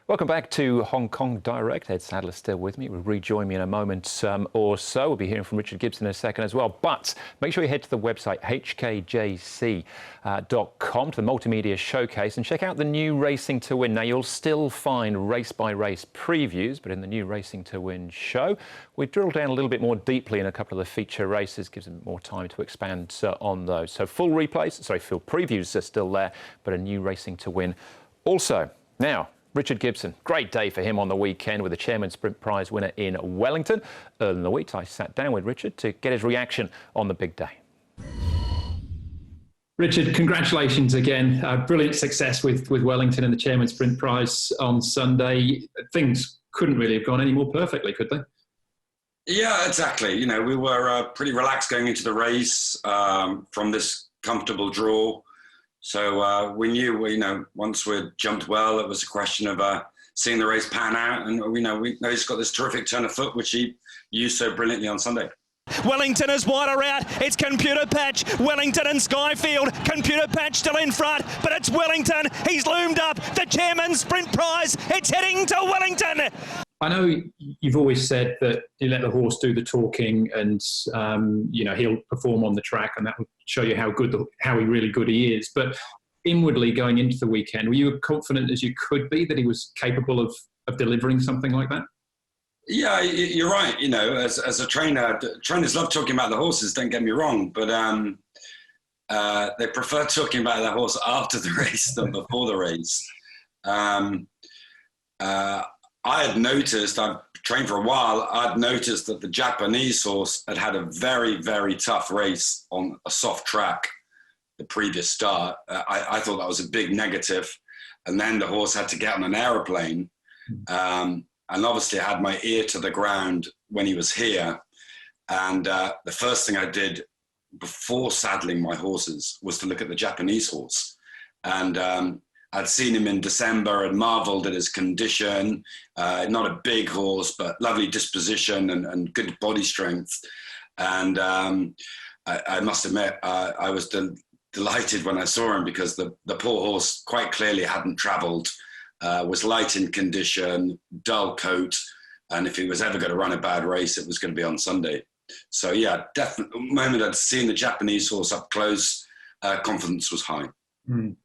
Welcome back to Hong Kong Direct. Ed Sadler still with me. Will rejoin me in a moment or so. We'll be hearing from Richard Gibson in a second as well. But make sure you head to the website hkjc.com to the multimedia showcase and check out the new Racing to Win. Now, you'll still find race-by-race previews, but in the new Racing to Win show, we drill down a little bit more deeply in a couple of the feature races, gives them more time to expand on those. So full previews are still there, but a new Racing to Win also. Now, Richard Gibson, great day for him on the weekend with the Chairman's Sprint Prize winner in Wellington. Early in the week, I sat down with Richard to get his reaction on the big day. Richard, congratulations again. Brilliant success with Wellington and the Chairman's Sprint Prize on Sunday. Things couldn't really have gone any more perfectly, could they? Yeah, exactly. You know, we were pretty relaxed going into the race from this comfortable draw. So we knew, once we'd jumped well, it was a question of seeing the race pan out. And we know he's got this terrific turn of foot, which he used so brilliantly on Sunday. Wellington is wider out. It's Computer Patch. Wellington and Skyfield. Computer Patch still in front, but it's Wellington. He's loomed up. The Chairman's Sprint Prize. It's heading to Wellington. I know you've always said that you let the horse do the talking, and he'll perform on the track, and that will show you how really good he is. But inwardly, going into the weekend, were you as confident as you could be that he was capable of delivering something like that? Yeah, you're right. You know, as a trainer, trainers love talking about the horses. Don't get me wrong, but they prefer talking about the horse after the race than before the race. I had noticed, I've trained for a while, I'd noticed that the Japanese horse had a very, very tough race on a soft track the previous start. I thought that was a big negative. And then the horse had to get on an aeroplane. And obviously I had my ear to the ground when he was here. And the first thing I did before saddling my horses was to look at the Japanese horse. And I'd seen him in December and marvelled at his condition. Not a big horse, but lovely disposition and good body strength. And I must admit, I was delighted when I saw him, because the poor horse quite clearly hadn't travelled, was light in condition, dull coat, and if he was ever going to run a bad race, it was going to be on Sunday. So yeah, definitely, the moment I'd seen the Japanese horse up close, confidence was high.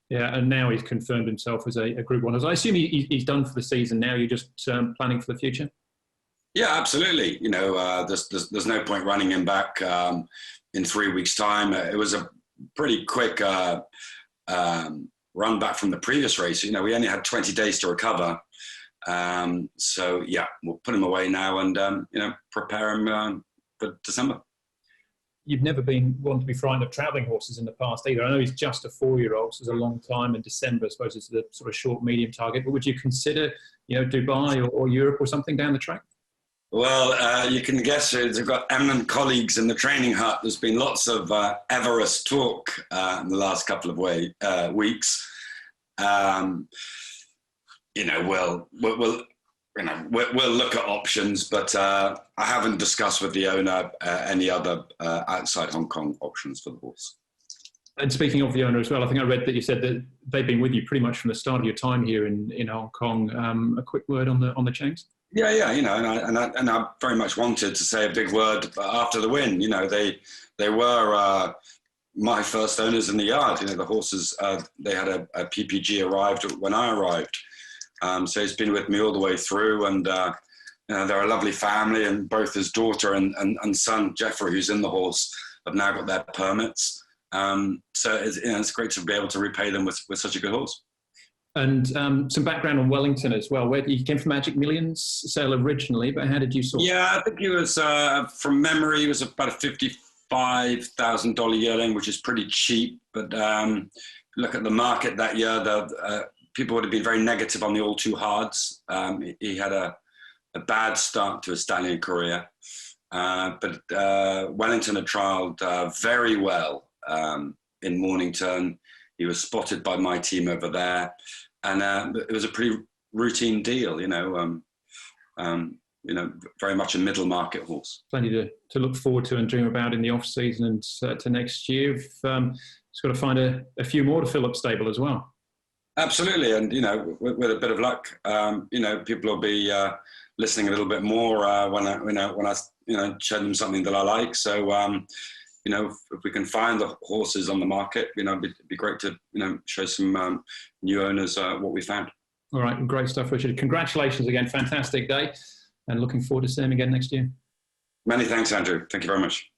Yeah, and now he's confirmed himself as a Group 1. As I assume he's done for the season now. You're just planning for the future. Yeah, absolutely. You know, there's no point running him back in 3 weeks' time. It was a pretty quick run back from the previous race. You know, we only had 20 days to recover. So yeah, we'll put him away now and prepare him for December. You've never been one to be frightened of travelling horses in the past either. I know he's just a 4-year-old, so it's a long time, and December, I suppose, is the sort of short, medium target. But would you consider, Dubai or Europe or something down the track? Well, you can guess they've got eminent colleagues in the training hut. There's been lots of Everest talk in the last couple of weeks. We'll look at options, but I haven't discussed with the owner any other outside Hong Kong options for the horse. And speaking of the owner as well, I think I read that you said that they've been with you pretty much from the start of your time here in Hong Kong. A quick word on the Changs? Yeah, and I very much wanted to say a big word after the win. They were my first owners in the yard. The horses, they had a PPG arrived when I arrived. So he's been with me all the way through, and they're a lovely family, and both his daughter and son, Jeffrey, who's in the horse, have now got their permits. So it's great to be able to repay them with such a good horse. And some background on Wellington as well. Where he came from Magic Millions sale originally, but how did you sort? Yeah, I think he was, from memory, he was about a $55,000 yearling, which is pretty cheap. But look at the market that year, people would have been very negative on the All Too Hards. He had a bad start to his stallion career. But Wellington had trialled very well in Mornington. He was spotted by my team over there. And it was a pretty routine deal, very much a middle market horse. Plenty to look forward to and dream about in the off season and to next year. You've got to find a few more to fill up stable as well. Absolutely, and with a bit of luck, people will be listening a little bit more when I show them something that I like. So if we can find the horses on the market, it'd be great to show some new owners what we found. All right, great stuff, Richard. Congratulations again, fantastic day, and looking forward to seeing him again next year. Many thanks, Andrew. Thank you very much.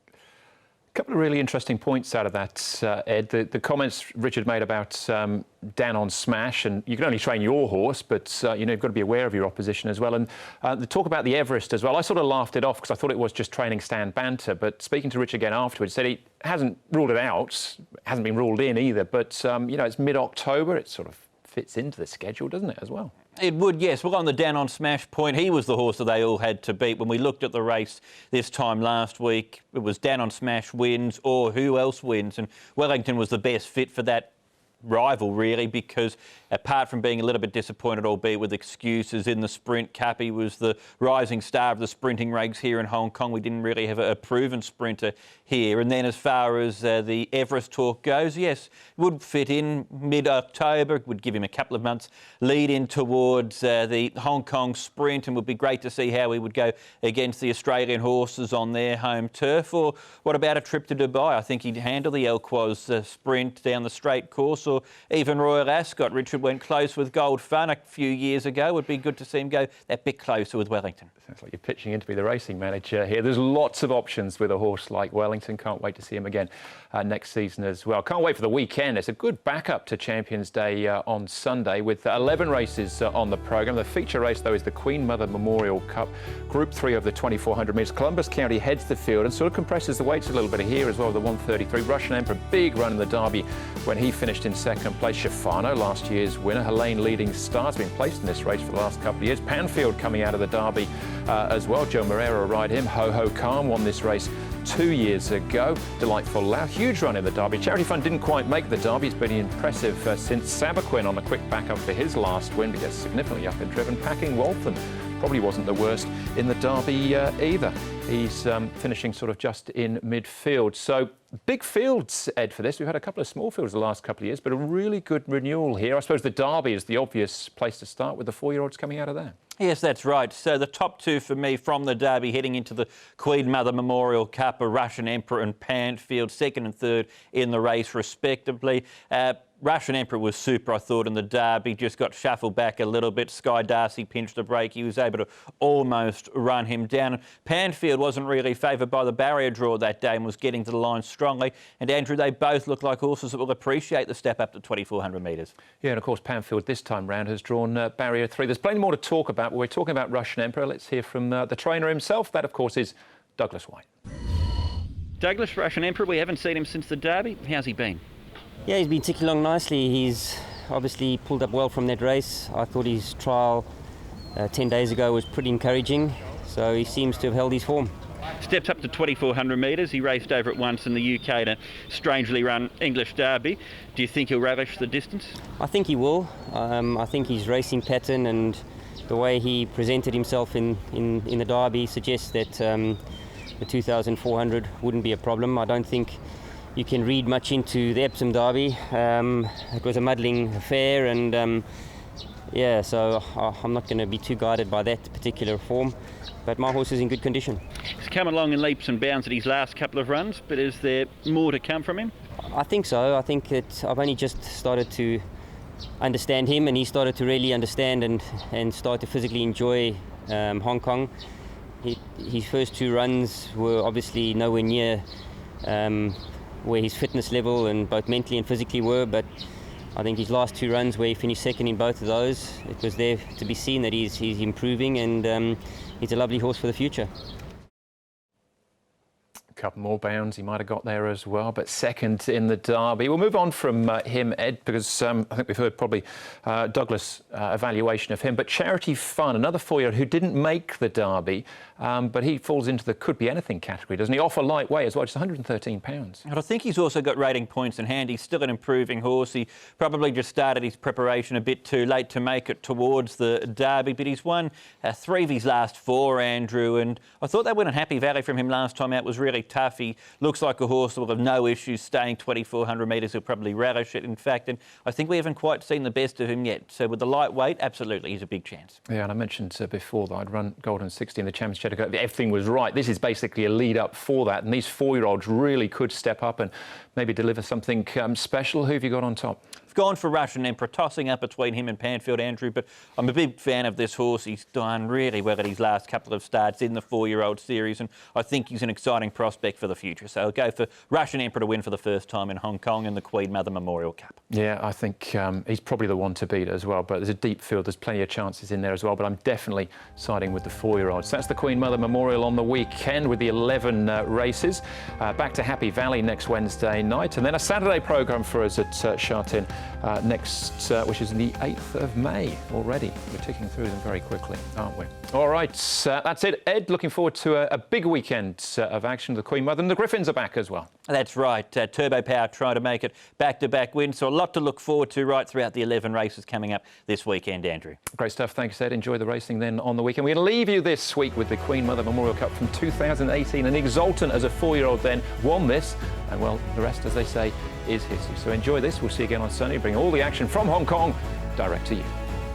A couple of really interesting points out of that, Ed. The comments Richard made about Dan on Smash, and you can only train your horse, but you've got to be aware of your opposition as well. And the talk about the Everest as well, I sort of laughed it off because I thought it was just training stand banter. But speaking to Rich again afterwards, said he hasn't ruled it out, hasn't been ruled in either. But it's mid-October, it sort of fits into the schedule, doesn't it, as well? It would, yes. Well, on the Dan on Smash point, he was the horse that they all had to beat. When we looked at the race this time last week, it was Dan on Smash wins or who else wins, and Wellington was the best fit for that rival, really, because apart from being a little bit disappointed, albeit with excuses in the Sprint Cup, he was the rising star of the sprinting regs here in Hong Kong. We didn't really have a proven sprinter here. And then as far as the Everest talk goes, yes, would fit in mid-October, would give him a couple of months lead in towards the Hong Kong Sprint, and would be great to see how he would go against the Australian horses on their home turf. Or what about a trip to Dubai? I think he'd handle the Elquoz Sprint down the straight course, or even Royal Ascot. Richard went close with Gold Fun a few years ago. Would be good to see him go that bit closer with Wellington. Sounds like you're pitching in to be the racing manager here. There's lots of options with a horse like Wellington. Can't wait to see him again next season as well. Can't wait for the weekend. It's a good backup to Champions Day on Sunday with 11 races on the programme. The feature race, though, is the Queen Mother Memorial Cup, Group 3 of the 2,400 metres. Columbus County heads the field and sort of compresses the weights a little bit here as well. The 133 Russian Emperor, big run in the Derby when he finished in second place. Shafano, last year's winner. Helene leading star, has been placed in this race for the last couple of years. Panfield coming out of the Derby as well. Joe Moreira ride him. Ho Ho Calm won this race 2 years ago. Delightful Lau, huge run in the Derby. Charity Fund didn't quite make the Derby. It's been impressive since Sabaquin on a quick backup for his last win, but gets significantly up and driven. Packing Waltham probably wasn't the worst in the Derby either. He's finishing sort of just in midfield. So big fields, Ed, for this. We've had a couple of small fields the last couple of years, but a really good renewal here. I suppose the Derby is the obvious place to start with the 4-year-olds coming out of there. Yes, that's right. So the top two for me from the Derby heading into the Queen Mother Memorial Cup are Russian Emperor and Panfield, second and third in the race respectively. Russian Emperor was super, I thought, in the Derby, just got shuffled back a little bit. Sky Darcy pinched the brake. He was able to almost run him down. Panfield wasn't really favoured by the barrier draw that day and was getting to the line strongly. And Andrew, they both look like horses that will appreciate the step up to 2,400 metres. Yeah, and of course Panfield this time round has drawn barrier 3. There's plenty more to talk about, but we're talking about Russian Emperor. Let's hear from the trainer himself. That, of course, is Douglas White. Douglas, Russian Emperor, we haven't seen him since the Derby. How's he been? Yeah, he's been ticking along nicely. He's obviously pulled up well from that race. I thought his trial 10 days ago was pretty encouraging, so he seems to have held his form. Steps up to 2,400 metres. He raced over it once in the UK in a strangely run English Derby. Do you think he'll relish the distance? I think he will. I think his racing pattern and the way he presented himself in the Derby suggests that the 2,400 wouldn't be a problem. I don't think you can read much into the Epsom Derby. It was a muddling affair, and so I'm not going to be too guided by that particular form. But my horse is in good condition. He's come along in leaps and bounds at his last couple of runs, but is there more to come from him? I think so. I think that I've only just started to understand him, and he started to really understand and start to physically enjoy Hong Kong. His first 2 runs were obviously nowhere near where his fitness level and both mentally and physically were, but I think his last 2 runs where he finished second in both of those, it was there to be seen that he's improving, and he's a lovely horse for the future. A couple more bounds he might have got there as well, but second in the Derby. We'll move on from him, Ed, because I think we've heard probably Douglas' evaluation of him. But Charity Fun, another 4-year-old who didn't make the Derby, but he falls into the could be anything category, doesn't he? Off a lightweight as well, just £113. And I think he's also got rating points in hand. He's still an improving horse. He probably just started his preparation a bit too late to make it towards the Derby, but he's won 3 of his last 4, Andrew, and I thought that win at Happy Valley from him last time out was really really tough. He looks like a horse that will have no issues staying 2,400 metres. He'll probably relish it, in fact, and I think we haven't quite seen the best of him yet. So with the lightweight, absolutely, he's a big chance. Yeah, and I mentioned before that I'd run Golden 60 in the Champions Chateau. Everything was right. This is basically a lead up for that, and these 4-year-olds really could step up and maybe deliver something special. Who have you got on top? I've gone for Russian Emperor, tossing up between him and Panfield Andrew, but I'm a big fan of this horse. He's done really well at his last couple of starts in the 4-year-old series, and I think he's an exciting prospect for the future. So I'll go for Russian Emperor to win for the first time in Hong Kong in the Queen Mother Memorial Cup. Yeah, I think he's probably the one to beat as well, but there's a deep field. There's plenty of chances in there as well, but I'm definitely siding with the 4-year-olds. That's the Queen Mother Memorial on the weekend with the 11 races. Back to Happy Valley next Wednesday night, and then a Saturday programme for us at Sha Tin next, which is the 8th of May already. We're ticking through them very quickly, aren't we? All right, that's it. Ed, looking forward to a big weekend of action. The Queen Mother and the Griffins are back as well. That's right. Turbo Power trying to make it back-to-back wins, so a lot to look forward to right throughout the 11 races coming up this weekend, Andrew. Great stuff. Thanks, Ed. Enjoy the racing then on the weekend. We're going to leave you this week with the Queen Mother Memorial Cup from 2018. And Exultant, as a 4-year-old then, won this. And, well, the rest, as they say, is history. So enjoy this. We'll see you again on Sunday. Bring all the action from Hong Kong direct to you.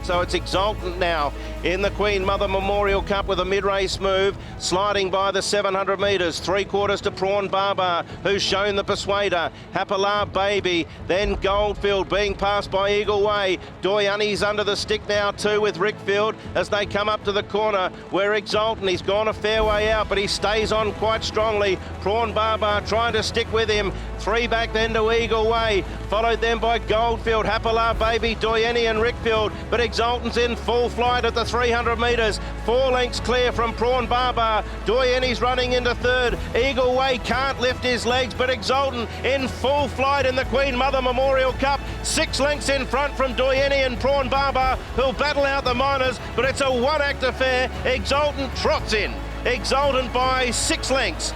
So it's Exultant now in the Queen Mother Memorial Cup with a mid-race move, sliding by the 700 metres, 3/4 to Prawn Barbar, who's shown the Persuader, Hapalar Baby, then Goldfield being passed by Eagle Way. Doyani's under the stick now too with Rickfield as they come up to the corner where Exultant, he's gone a fair way out, but he stays on quite strongly. Prawn Barbar trying to stick with him. 3 back then to Eagle Way, followed then by Goldfield, Hapalar Baby, Doyani and Rickfield, but Exultant's in full flight at the 300 metres. 4 lengths clear from Prawn Barbar. Doyani's running into 3rd. Eagle Way can't lift his legs, but Exultant in full flight in the Queen Mother Memorial Cup. 6 lengths in front from Doyani and Prawn Barbar, who'll battle out the minors, but it's a one-act affair. Exultant trots in. Exultant by 6 lengths.